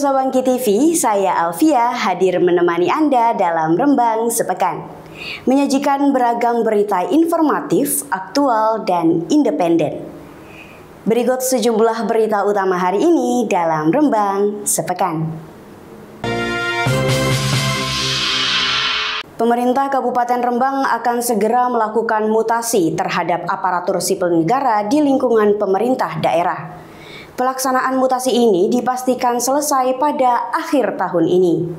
Pemirsa Bangki TV, saya Alfia hadir menemani Anda dalam Rembang Sepekan. Menyajikan beragam berita informatif, aktual, dan independen. Berikut sejumlah berita utama hari ini dalam Rembang Sepekan. Pemerintah Kabupaten Rembang akan segera melakukan mutasi terhadap aparatur sipil negara di lingkungan pemerintah daerah. Pelaksanaan mutasi ini dipastikan selesai pada akhir tahun ini.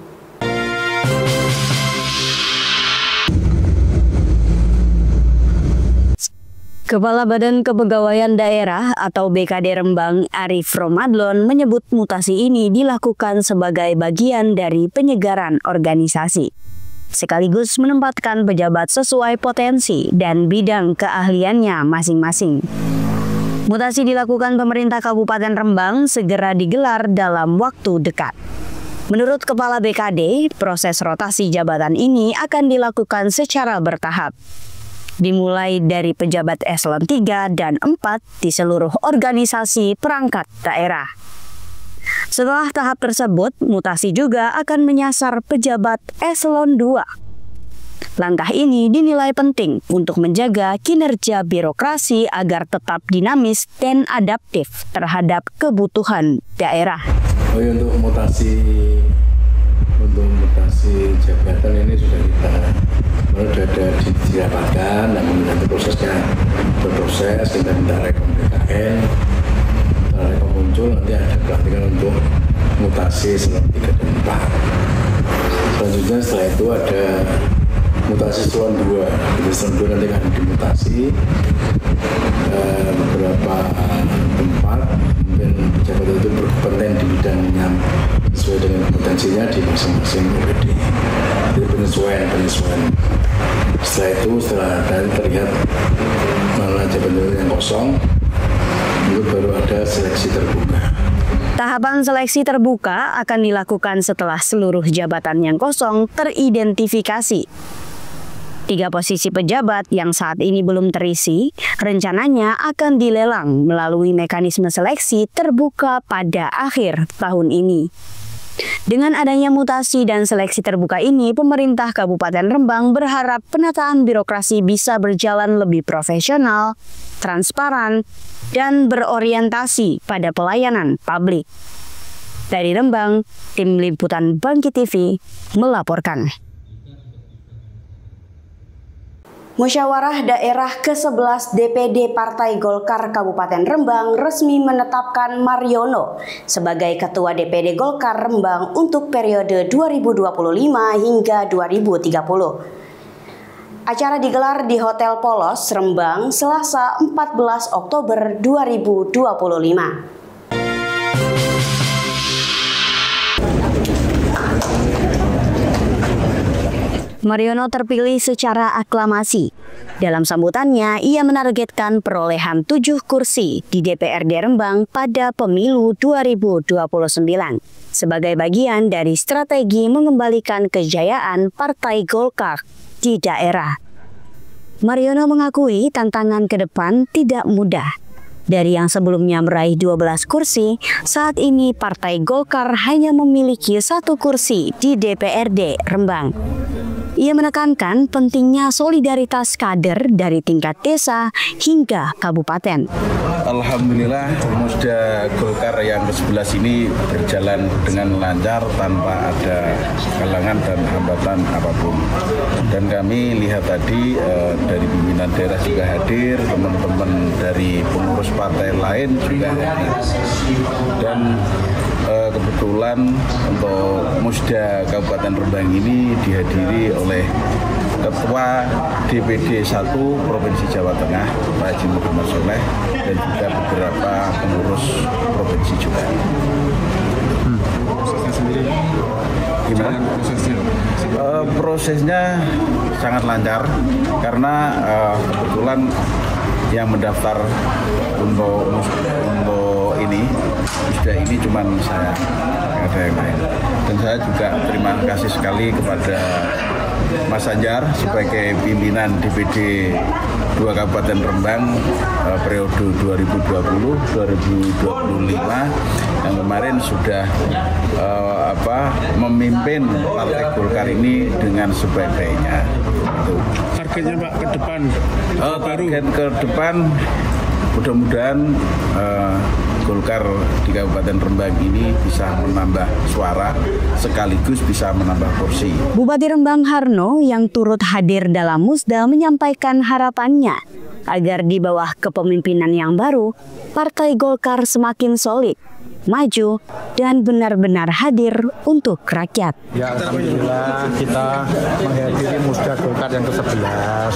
Kepala Badan Kepegawaian Daerah atau BKD Rembang, Arif Romadlon, menyebut mutasi ini dilakukan sebagai bagian dari penyegaran organisasi, sekaligus menempatkan pejabat sesuai potensi dan bidang keahliannya masing-masing. Mutasi dilakukan pemerintah Kabupaten Rembang segera digelar dalam waktu dekat. Menurut Kepala BKD, proses rotasi jabatan ini akan dilakukan secara bertahap, dimulai dari pejabat eselon 3 dan 4 di seluruh organisasi perangkat daerah. Setelah tahap tersebut, mutasi juga akan menyasar pejabat eselon 2. Langkah ini dinilai penting untuk menjaga kinerja birokrasi agar tetap dinamis dan adaptif terhadap kebutuhan daerah. Untuk mutasi jabatan ini sudah dirapatkan, namun nanti prosesnya berproses, kita minta rekom BKN, rekom muncul, nanti ada pelatihan untuk mutasi eselon 3 dan 4. Selanjutnya setelah itu ada mutasi eselon 2. Eselon 2 nanti akan dimutasi beberapa tempat, mungkin pejabat itu berkompeten di bidangnya sesuai dengan kompetensinya di masing-masing OPD. Jadi penyesuaian. Setelah terlihat mana jabatan yang kosong, itu baru ada seleksi terbuka. Tahapan seleksi terbuka akan dilakukan setelah seluruh jabatan yang kosong teridentifikasi. 3 posisi pejabat yang saat ini belum terisi, rencananya akan dilelang melalui mekanisme seleksi terbuka pada akhir tahun ini. Dengan adanya mutasi dan seleksi terbuka ini, pemerintah Kabupaten Rembang berharap penataan birokrasi bisa berjalan lebih profesional, transparan, dan berorientasi pada pelayanan publik. Dari Rembang, Tim Liputan Bangki TV melaporkan. Musyawarah Daerah ke-11 DPD Partai Golkar Kabupaten Rembang resmi menetapkan Mariono sebagai Ketua DPD Golkar Rembang untuk periode 2025 hingga 2030. Acara digelar di Hotel Polos, Rembang, Selasa 14 Oktober 2025. Mariono terpilih secara aklamasi. Dalam sambutannya, ia menargetkan perolehan 7 kursi di DPRD Rembang pada pemilu 2029 sebagai bagian dari strategi mengembalikan kejayaan Partai Golkar di daerah. Mariono mengakui tantangan ke depan tidak mudah. Dari yang sebelumnya meraih 12 kursi, saat ini Partai Golkar hanya memiliki 1 kursi di DPRD Rembang. Ia menekankan pentingnya solidaritas kader dari tingkat desa hingga kabupaten. Alhamdulillah, Musda Golkar yang ke-11 ini berjalan dengan lancar tanpa ada halangan dan hambatan apapun. Dan kami lihat tadi dari pimpinan daerah juga hadir, teman-teman dari pengurus partai lain juga hadir. Dan kebetulan untuk Musda Kabupaten Rembang ini dihadiri oleh Ketua DPD 1 Provinsi Jawa Tengah, Pak Haji Muhammad Soleh, dan juga beberapa pengurus provinsi juga. Prosesnya sendiri gimana? Prosesnya sangat lancar karena kebetulan yang mendaftar untuk ini cuma saya, nggak ada yang lain. Dan saya juga terima kasih sekali kepada Mas Anjar sebagai pimpinan DPD 2 Kabupaten Rembang periode 2020-2025 yang kemarin sudah memimpin Partai Golkar ini dengan sebaik-baiknya. Targetnya Pak ke depan? Target ke depan mudah-mudahan Golkar di Kabupaten Rembang ini bisa menambah suara sekaligus bisa menambah kursi. Bupati Rembang Harno yang turut hadir dalam musda menyampaikan harapannya agar di bawah kepemimpinan yang baru, Partai Golkar semakin solid, maju, dan benar-benar hadir untuk rakyat. Ya, alhamdulillah kita menghadiri musda Golkar yang ke-11.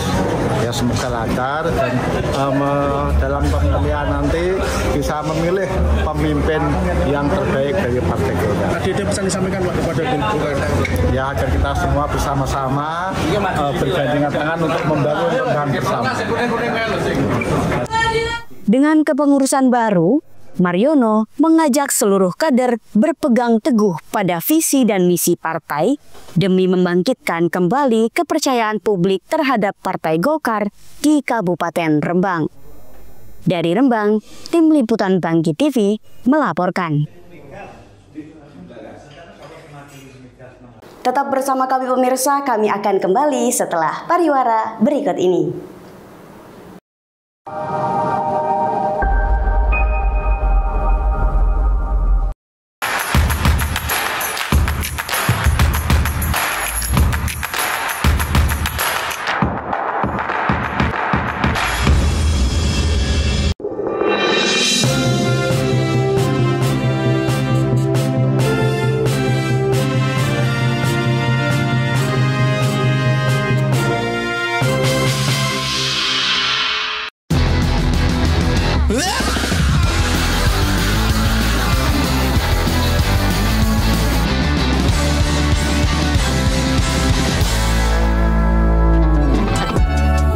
Ya, semoga lancar dan dalam pemilihan nanti bisa memilih pemimpin yang terbaik dari Partai Golkar. Tadi ada pesan disampaikan Pak kepada Golkar. Ya, agar kita semua bersama-sama bergandengan tangan untuk membangun Rembang bersama. Dengan kepengurusan baru, Mariono mengajak seluruh kader berpegang teguh pada visi dan misi partai demi membangkitkan kembali kepercayaan publik terhadap Partai Golkar di Kabupaten Rembang. Dari Rembang, Tim Liputan Bangkit TV melaporkan. Tetap bersama kami pemirsa, kami akan kembali setelah pariwara berikut ini.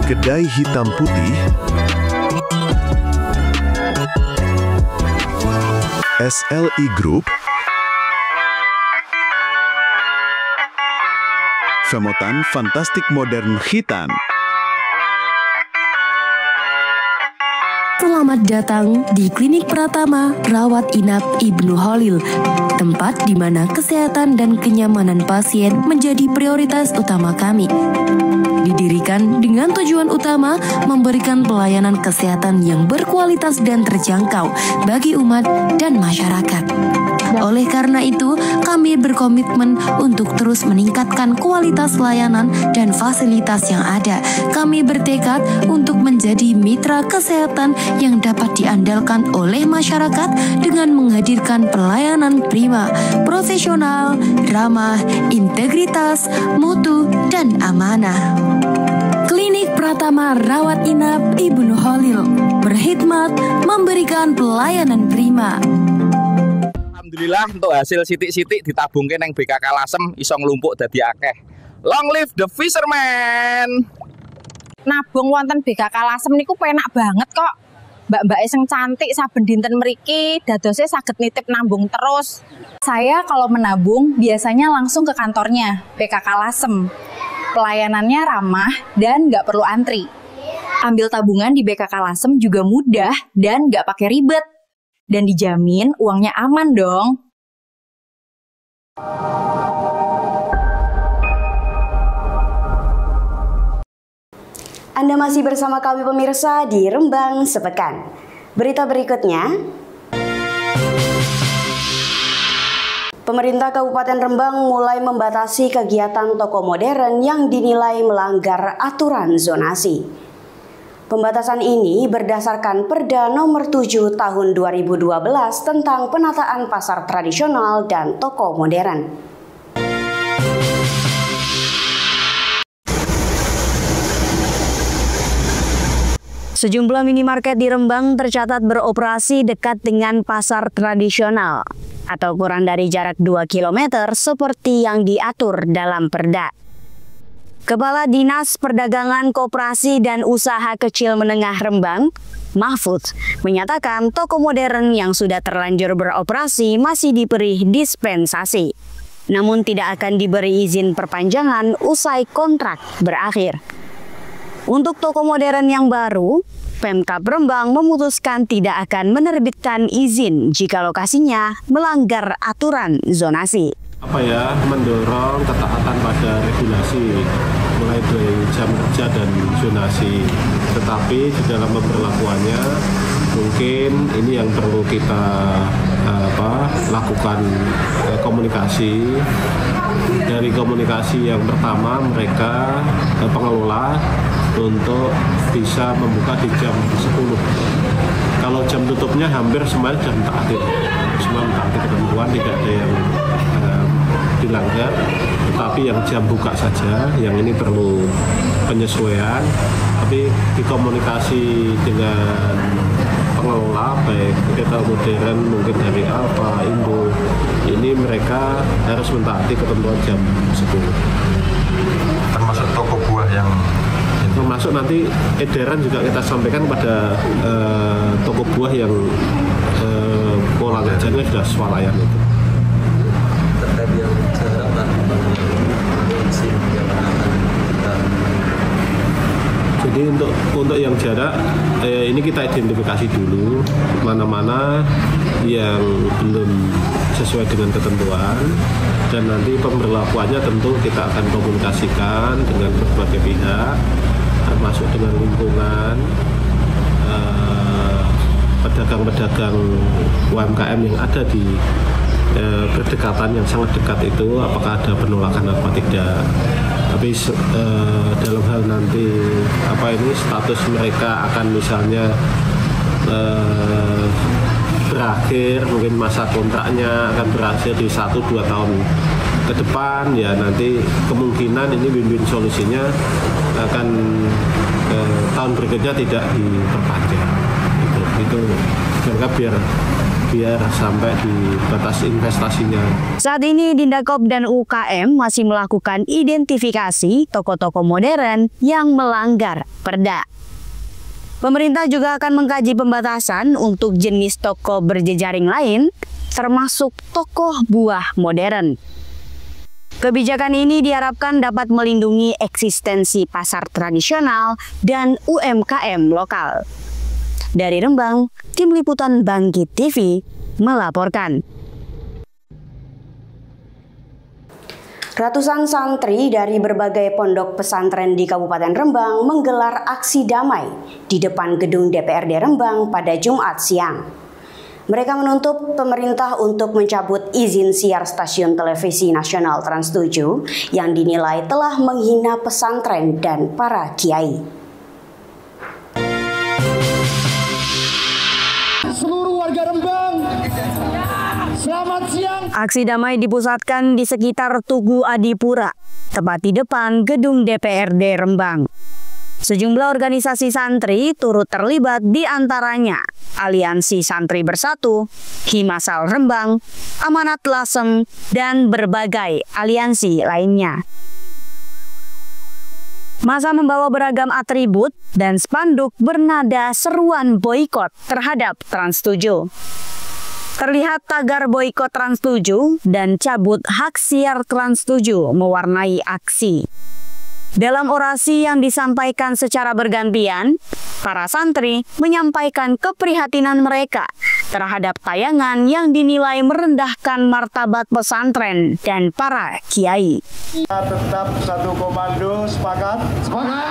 Kedai hitam putih, SLI Group, Femotan Fantastik Modern Khitan. Selamat datang di Klinik Pratama Rawat Inap Ibnu Khalil, tempat di mana kesehatan dan kenyamanan pasien menjadi prioritas utama kami. Didirikan dengan tujuan utama memberikan pelayanan kesehatan yang berkualitas dan terjangkau bagi umat dan masyarakat. Oleh karena itu, kami berkomitmen untuk terus meningkatkan kualitas layanan dan fasilitas yang ada. Kami bertekad untuk menjadi mitra kesehatan yang dapat diandalkan oleh masyarakat dengan menghadirkan pelayanan prima, profesional, ramah, integritas, mutu, dan amanah. Klinik Pratama Rawat Inap Ibnu Khalil berkhidmat memberikan pelayanan prima. Alhamdulillah untuk hasil sitik-sitik ditabungke nang BKK Lasem iso nglumpuk dadi akeh. Long live the fisherman. Nabung wonten BKK Lasem niku penak banget kok. Mbak-mbak sing cantik saben dinten mriki dadose saged nitip nabung terus. Saya kalau menabung biasanya langsung ke kantornya BKK Lasem. Pelayanannya ramah dan nggak perlu antri. Ambil tabungan di BKK Lasem juga mudah dan nggak pakai ribet. Dan dijamin uangnya aman dong. Anda masih bersama kami pemirsa di Rembang Sepekan. Berita berikutnya. Pemerintah Kabupaten Rembang mulai membatasi kegiatan toko modern yang dinilai melanggar aturan zonasi. Pembatasan ini berdasarkan Perda Nomor 7 Tahun 2012 tentang penataan pasar tradisional dan toko modern. Sejumlah minimarket di Rembang tercatat beroperasi dekat dengan pasar tradisional atau kurang dari jarak 2 km seperti yang diatur dalam Perda. Kepala Dinas Perdagangan Koperasi dan Usaha Kecil Menengah Rembang, Mahfud, menyatakan toko modern yang sudah terlanjur beroperasi masih diberi dispensasi, namun tidak akan diberi izin perpanjangan usai kontrak berakhir. Untuk toko modern yang baru, Pemkab Rembang memutuskan tidak akan menerbitkan izin jika lokasinya melanggar aturan zonasi. Mendorong ketaatan pada regulasi mulai dari jam kerja dan zonasi. Tetapi di dalam pemberlakuannya mungkin ini yang perlu kita lakukan komunikasi. Dari komunikasi yang pertama, mereka pengelola untuk bisa membuka di jam 10. Kalau jam tutupnya hampir semuanya jam ta'khir. Semua mentaati ketentuan, tidak ada yang dilanggar. Tapi yang jam buka saja, yang ini perlu penyesuaian. Tapi dikomunikasi dengan pengelola, baik Retail Modern, mungkin dari Alfa, Indo, ini mereka harus mentaati ketentuan jam 10. Termasuk toko buah yang termasuk nanti edaran juga kita sampaikan pada toko buah yang pola kerjanya sudah swalayan itu. Terkait yang jadi untuk yang jarak ini kita identifikasi dulu mana-mana yang belum sesuai dengan ketentuan, dan nanti pemberlakuannya tentu kita akan komunikasikan dengan berbagai pihak, termasuk dengan lingkungan, pedagang-pedagang UMKM yang ada di berdekatan yang sangat dekat itu, apakah ada penolakan apa tidak. Tapi dalam hal nanti status mereka akan misalnya berakhir, mungkin masa kontraknya akan berakhir di 1-2 tahun ke depan, ya nanti kemungkinan ini win-win solusinya akan tahun berikutnya tidak diperpanjang. Itu mereka biar sampai di batas investasinya. Saat ini Dindakop dan UKM masih melakukan identifikasi toko-toko modern yang melanggar perda. Pemerintah juga akan mengkaji pembatasan untuk jenis toko berjejaring lain, termasuk toko buah modern. Kebijakan ini diharapkan dapat melindungi eksistensi pasar tradisional dan UMKM lokal. Dari Rembang, Tim Liputan Bangkit TV melaporkan. Ratusan santri dari berbagai pondok pesantren di Kabupaten Rembang menggelar aksi damai di depan gedung DPRD Rembang pada Jumat siang. Mereka menuntut pemerintah untuk mencabut izin siar stasiun televisi nasional Trans 7 yang dinilai telah menghina pesantren dan para kiai. Seluruh warga Rembang, selamat siang. Aksi damai dipusatkan di sekitar Tugu Adipura, tepat di depan gedung DPRD Rembang. Sejumlah organisasi santri turut terlibat, di antaranya Aliansi Santri Bersatu, Himasal Rembang, Amanat Lasem, dan berbagai aliansi lainnya. Massa membawa beragam atribut dan spanduk bernada seruan boikot terhadap Trans 7. Terlihat tagar boikot Trans 7 dan cabut hak siar Trans 7 mewarnai aksi. Dalam orasi yang disampaikan secara bergantian, para santri menyampaikan keprihatinan mereka terhadap tayangan yang dinilai merendahkan martabat pesantren dan para kiai. Tetap satu komando, sepakat? Sepakat.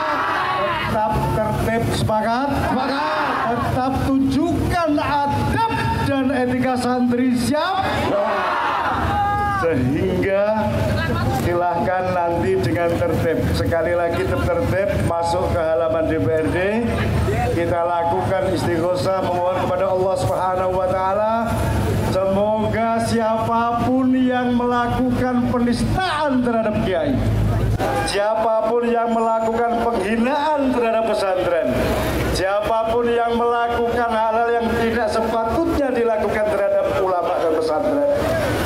Tetap tertib, sepakat? Sepakat. Tetap tunjukkan adab dan etika santri, siap? Sehingga silahkan nanti dengan tertib, sekali lagi tertib masuk ke halaman DPRD, kita lakukan istighosah memohon kepada Allah Subhanahu wa Ta'ala. Semoga siapapun yang melakukan penistaan terhadap kiai, siapapun yang melakukan penghinaan terhadap pesantren, siapapun yang melakukan hal-hal yang tidak sepatutnya dilakukan terhadap ulama dan pesantren,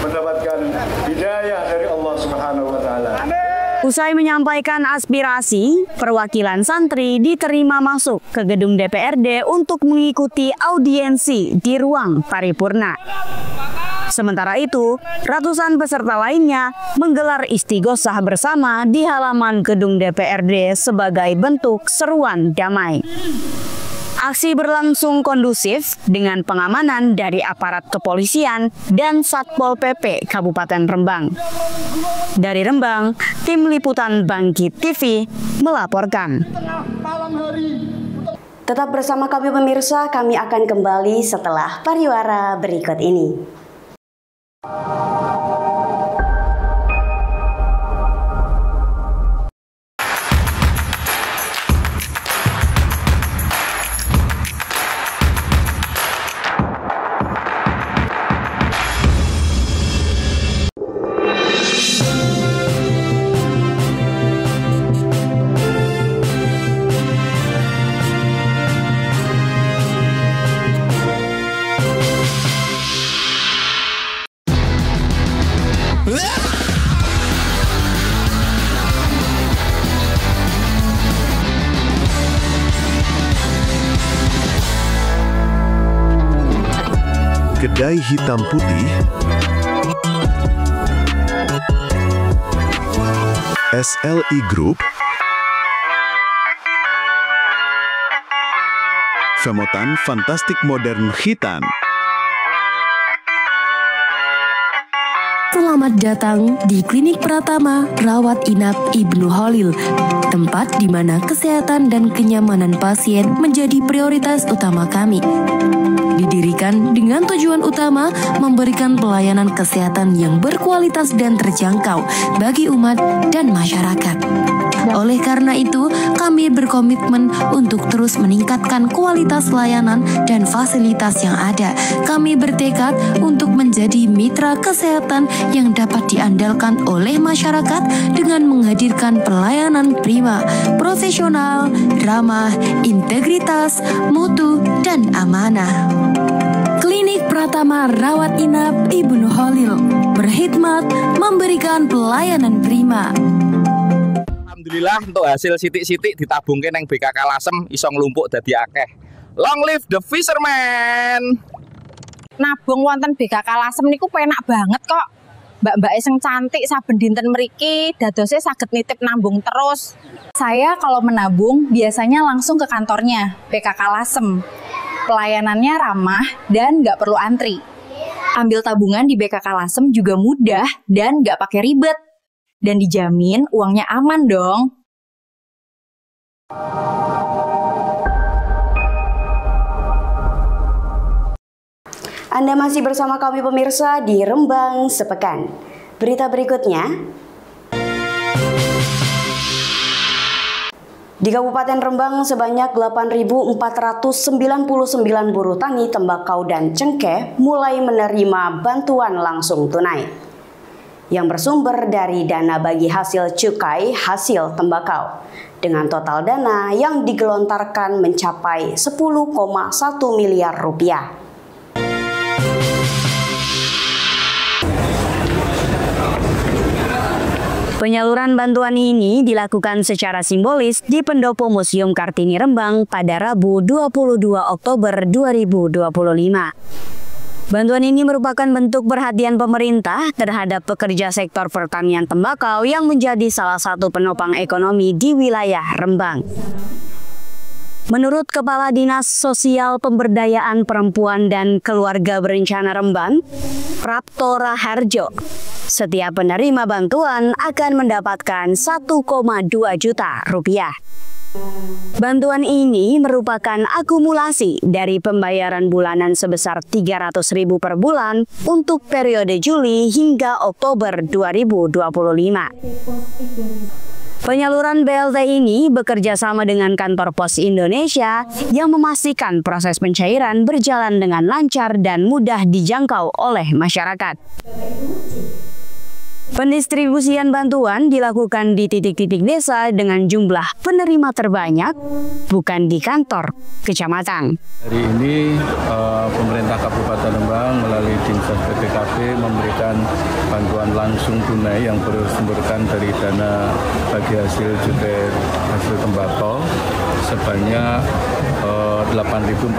mendapatkan hidayah dari Allah Subhanahu wa Ta'ala. Usai menyampaikan aspirasi, perwakilan santri diterima masuk ke gedung DPRD untuk mengikuti audiensi di ruang paripurna. Sementara itu, ratusan peserta lainnya menggelar istighosah bersama di halaman gedung DPRD sebagai bentuk seruan damai. Aksi berlangsung kondusif dengan pengamanan dari aparat kepolisian dan Satpol PP Kabupaten Rembang. Dari Rembang, tim liputan Bangkit TV melaporkan. Tetap bersama kami pemirsa, kami akan kembali setelah pariwara berikut ini. Kedai hitam putih SLI Group, Femotan Fantastik Modern Khitan. Selamat datang di Klinik Pratama Rawat Inap Ibnu Khalil, tempat di mana kesehatan dan kenyamanan pasien menjadi prioritas utama kami. Didirikan dengan tujuan utama memberikan pelayanan kesehatan yang berkualitas dan terjangkau bagi umat dan masyarakat. Oleh karena itu, kami berkomitmen untuk terus meningkatkan kualitas layanan dan fasilitas yang ada. Kami bertekad untuk menjadi mitra kesehatan yang dapat diandalkan oleh masyarakat dengan menghadirkan pelayanan prima, profesional, ramah, integritas, mutu, dan amanah. Klinik Pratama Rawat Inap Ibnu Khalil berkhidmat memberikan pelayanan prima. Alhamdulillah untuk hasil sitik-sitik ditabungke nang BKK Lasem iso nglumpuk dadi akeh. Long live the fisherman. Nabung wonten BKK Lasem niku penak banget kok. Mbak-mbak sing cantik saben dinten mriki dadose saged nitip nambung terus. Saya kalau menabung biasanya langsung ke kantornya BKK Lasem. Pelayanannya ramah dan nggak perlu antri. Ambil tabungan di BKK Lasem juga mudah dan nggak pakai ribet. Dan dijamin uangnya aman dong. Anda masih bersama kami pemirsa di Rembang Sepekan. Berita berikutnya. Di Kabupaten Rembang sebanyak 8.499 buruh tani tembakau dan cengkeh mulai menerima bantuan langsung tunai yang bersumber dari dana bagi hasil cukai hasil tembakau dengan total dana yang digelontarkan mencapai 10,1 miliar rupiah. Penyaluran bantuan ini dilakukan secara simbolis di Pendopo Museum Kartini Rembang pada Rabu 22 Oktober 2025. Bantuan ini merupakan bentuk perhatian pemerintah terhadap pekerja sektor pertanian tembakau yang menjadi salah satu penopang ekonomi di wilayah Rembang. Menurut Kepala Dinas Sosial Pemberdayaan Perempuan dan Keluarga Berencana Rembang, Prapto Raharjo, setiap penerima bantuan akan mendapatkan 1,2 juta rupiah. Bantuan ini merupakan akumulasi dari pembayaran bulanan sebesar 300.000 per bulan untuk periode Juli hingga Oktober 2025. Penyaluran BLT ini bekerja sama dengan Kantor Pos Indonesia yang memastikan proses pencairan berjalan dengan lancar dan mudah dijangkau oleh masyarakat. Pendistribusian bantuan dilakukan di titik-titik desa dengan jumlah penerima terbanyak, bukan di kantor kecamatan. Hari ini pemerintah Kabupaten Rembang melalui Dinas PPKP memberikan bantuan langsung tunai yang bersumberkan dari dana bagi hasil cukai hasil tembakau sebanyak 8.499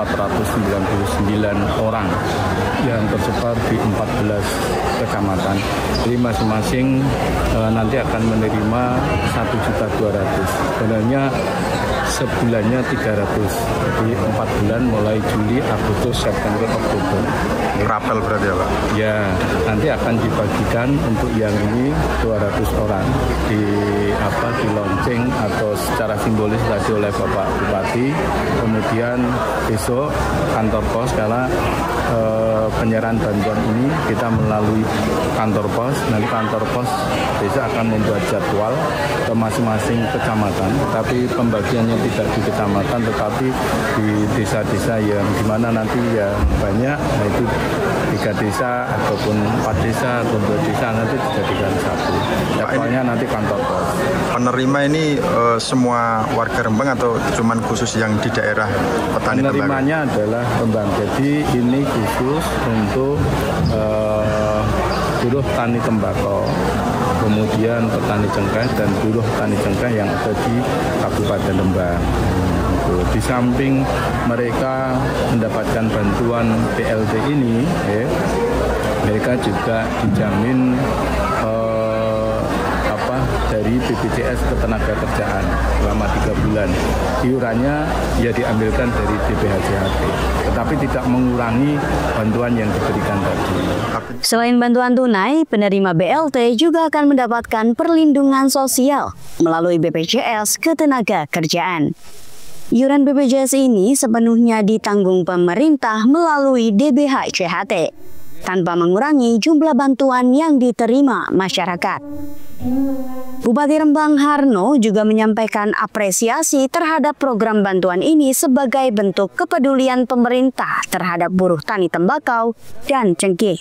orang yang tersebar di 14 kecamatan. Jadi masing-masing nanti akan menerima 1.200.000. Sebenarnya sebulannya 300. Jadi 4 bulan mulai Juli, Agustus, September, Oktober. Rapel berarti ya Pak? Ya, nanti akan dibagikan untuk yang ini 200 orang di launching atau secara simbolis tadi oleh Bapak Bupati. Kemudian besok kantor pos, karena penyerahan bantuan ini kita melalui kantor pos. Nanti kantor pos besok akan membuat jadwal ke masing-masing kecamatan, tapi pembagiannya tidak di kecamatan tetapi di desa-desa yang dimana nanti yang banyak, nah itu 3 desa ataupun 4 desa atau 2 desa nanti dijadikan satu. Jadwalnya nanti kantor pos. Penerima ini semua warga Rembang atau cuman khusus yang di daerah petani tembakau? Penerimanya adalah Rembang. Jadi ini khusus untuk buruh tani tembakau, kemudian petani cengkeh dan buruh tani cengkeh yang ada di Kabupaten Rembang. Di samping mereka mendapatkan bantuan BLT ini, mereka juga dijamin dari BPJS Ketenagakerjaan selama 3 bulan. Iurannya ya diambilkan dari DPHJHT, tetapi tidak mengurangi bantuan yang diberikan tadi. Selain bantuan tunai, penerima BLT juga akan mendapatkan perlindungan sosial melalui BPJS Ketenagakerjaan. Iuran BPJS ini sepenuhnya ditanggung pemerintah melalui DBHJHT, tanpa mengurangi jumlah bantuan yang diterima masyarakat. Bupati Rembang Harno juga menyampaikan apresiasi terhadap program bantuan ini sebagai bentuk kepedulian pemerintah terhadap buruh tani tembakau dan cengkeh.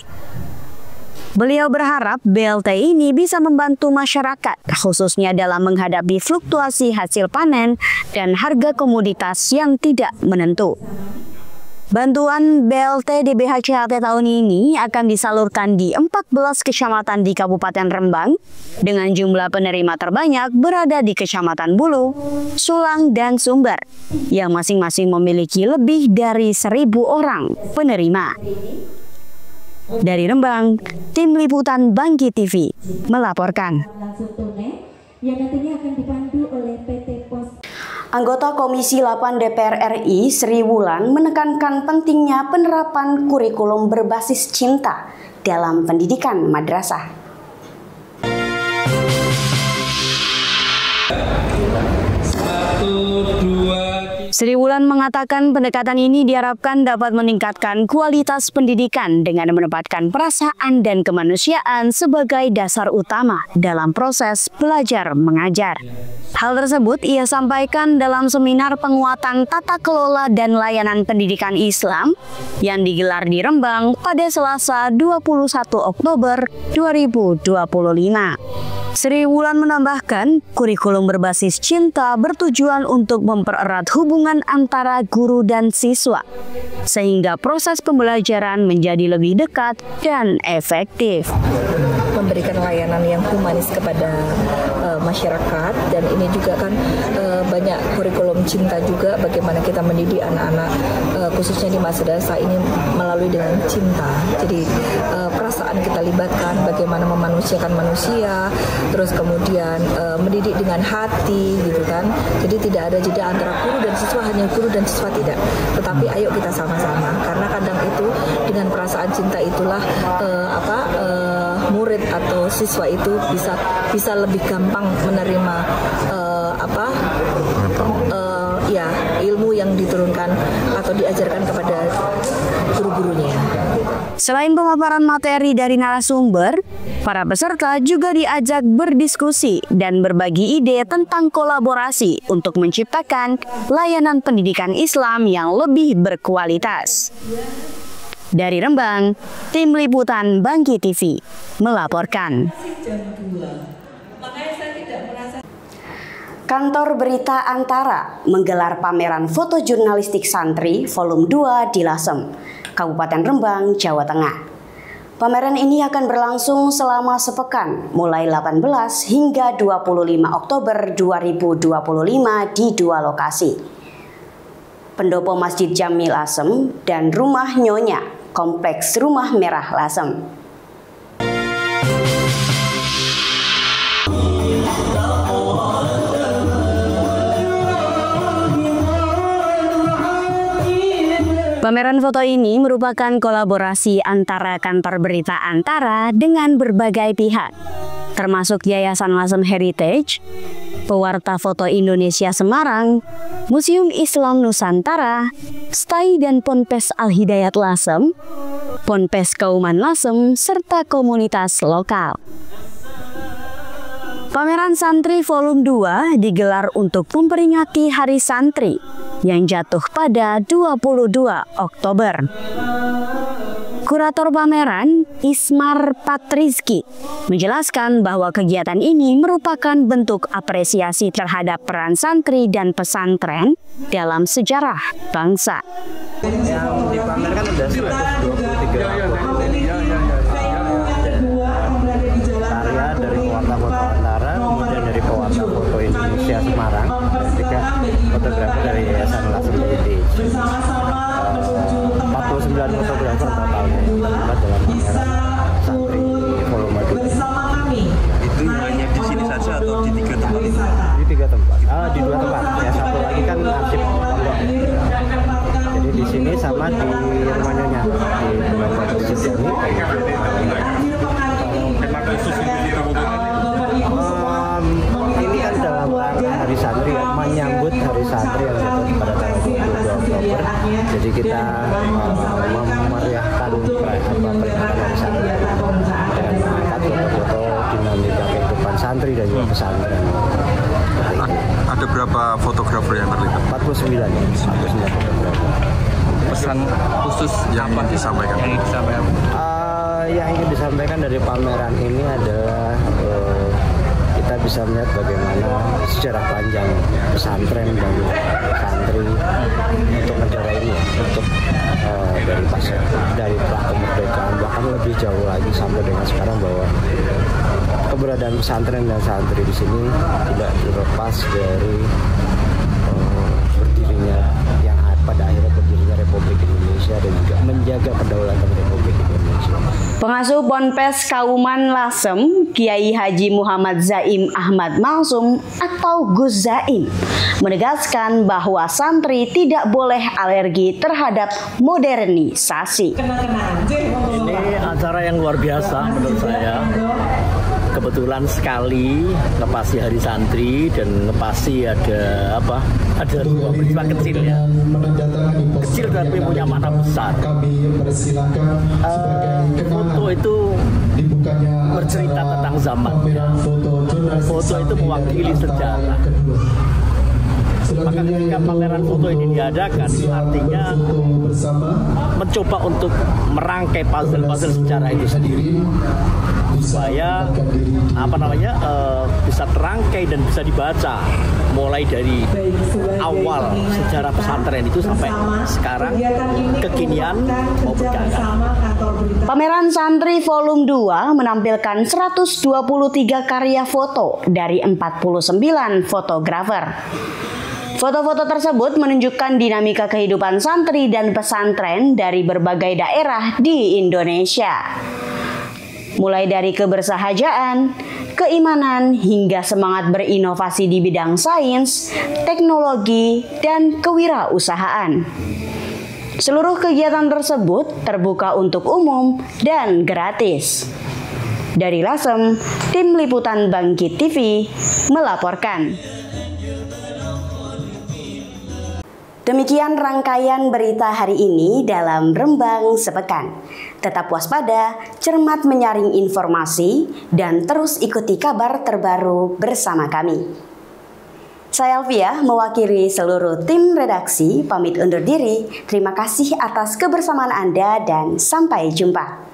Beliau berharap BLT ini bisa membantu masyarakat, khususnya dalam menghadapi fluktuasi hasil panen dan harga komoditas yang tidak menentu. Bantuan BLT DBHJHT tahun ini akan disalurkan di 14 kecamatan di Kabupaten Rembang dengan jumlah penerima terbanyak berada di Kecamatan Bulu, Sulang, dan Sumber yang masing-masing memiliki lebih dari 1.000 orang penerima. Dari Rembang, tim liputan Bangki TV melaporkan. Anggota Komisi 8 DPR RI Sri Wulan menekankan pentingnya penerapan kurikulum berbasis cinta dalam pendidikan madrasah. Sri Wulan mengatakan pendekatan ini diharapkan dapat meningkatkan kualitas pendidikan dengan menempatkan perasaan dan kemanusiaan sebagai dasar utama dalam proses belajar mengajar. Hal tersebut ia sampaikan dalam seminar penguatan tata kelola dan layanan pendidikan Islam yang digelar di Rembang pada Selasa 21 Oktober 2025. Sri Wulan menambahkan, kurikulum berbasis cinta bertujuan untuk mempererat hubungan antara guru dan siswa, sehingga proses pembelajaran menjadi lebih dekat dan efektif. Memberikan layanan yang humanis kepada masyarakat, dan ini juga kan banyak kurikulum cinta juga, bagaimana kita mendidik anak-anak khususnya di madrasah ini melalui dengan cinta. Jadi perasaan kita libatkan, bagaimana memanusiakan manusia, terus kemudian mendidik dengan hati gitu kan. Jadi tidak ada jeda antara guru dan siswa, hanya guru dan siswa tidak, tetapi ayo kita sama-sama, karena kadang itu dengan perasaan cinta itulah murid atau siswa itu bisa lebih gampang menerima ilmu yang diturunkan atau diajarkan kepada guru-gurunya. Selain pemaparan materi dari narasumber, para peserta juga diajak berdiskusi dan berbagi ide tentang kolaborasi untuk menciptakan layanan pendidikan Islam yang lebih berkualitas. Dari Rembang, tim liputan Bangki TV melaporkan. Kantor Berita Antara menggelar pameran foto jurnalistik santri volume 2 di Lasem, Kabupaten Rembang, Jawa Tengah. Pameran ini akan berlangsung selama sepekan, mulai 18 hingga 25 Oktober 2025 di 2 lokasi. Pendopo Masjid Jami Lasem dan Rumah Nyonya, Kompleks Rumah Merah Lasem. Pameran foto ini merupakan kolaborasi antara kantor berita Antara dengan berbagai pihak, termasuk Yayasan Lasem Heritage, Pewarta Foto Indonesia Semarang, Museum Islam Nusantara, STAI dan Ponpes Al-Hidayat Lasem, Ponpes Kauman Lasem, serta komunitas lokal. Pameran Santri Volume 2 digelar untuk memperingati Hari Santri yang jatuh pada 22 Oktober. Kurator pameran, Ismar Patrizki, menjelaskan bahwa kegiatan ini merupakan bentuk apresiasi terhadap peran santri dan pesantren dalam sejarah bangsa. Yang dipamerkan ada 123 karya dari pewarta foto Antara, kemudian dari pewarta foto Indonesia Semarang, dan juga fotografer dari Yayasan Lasem Heritage. 49 fotografer totalnya terlibat dalam pameran Santri Volume 2. Itu hanya di sini saja atau di 3 tempat? Di 3 tempat. Di 2 tempat. Ya, satu lagi kan arsip pondok. Jadi di sini sama di rumah Nyonya di Bapak Presiden. Tema khusus ini kan dalam rangka Hari Santri, menyambut Hari Santri yang jatuh pada tanggal 22 Oktober. Jadi kita memeriahkan peringatan Hari Santri dengan mengangkat foto-foto dinamika kehidupan santri dan juga pesantren. Ada berapa fotografer yang terlibat? 49 fotografer. Pesan khusus yang disampaikan? Yang ingin disampaikan dari pameran ini adalah kita bisa melihat bagaimana sejarah panjang pesantren dan santri untuk negara ini, untuk dari pra kemerdekaan bahkan lebih jauh lagi sampai dengan sekarang, bahwa keberadaan pesantren dan santri di sini tidak terlepas dari berdirinya yang pada akhirnya berdirinya Republik Indonesia dan juga menjaga kedaulatan Republik Indonesia. Pengasuh Ponpes Kauman Lasem, Kiai Haji Muhammad Zaim Ahmad Malsum atau Gus Zaim, menegaskan bahwa santri tidak boleh alergi terhadap modernisasi. Ini acara yang luar biasa menurut saya. Kebetulan sekali ngepasi Hari Santri dan ngepasi ada dua peristiwa kecil ya. Kecil tapi punya makna besar. Foto itu bercerita tentang zaman. Foto itu mewakili sejarah. Maka ketika pameran foto ini diadakan, artinya mencoba untuk merangkai puzzle-puzzle sejarah itu sendiri supaya bisa terangkai dan bisa dibaca mulai dari awal sejarah pesantren itu sampai sekarang kekinian maupun keangkatan. Pameran Santri Volume 2 menampilkan 123 karya foto dari 49 fotografer. Foto-foto tersebut menunjukkan dinamika kehidupan santri dan pesantren dari berbagai daerah di Indonesia. Mulai dari kebersahajaan, keimanan, hingga semangat berinovasi di bidang sains, teknologi, dan kewirausahaan. Seluruh kegiatan tersebut terbuka untuk umum dan gratis. Dari Lasem, Tim Liputan Bangkit TV melaporkan. Demikian rangkaian berita hari ini dalam Rembang Sepekan. Tetap waspada, cermat menyaring informasi, dan terus ikuti kabar terbaru bersama kami. Saya Alvia, mewakili seluruh tim redaksi, pamit undur diri. Terima kasih atas kebersamaan Anda dan sampai jumpa.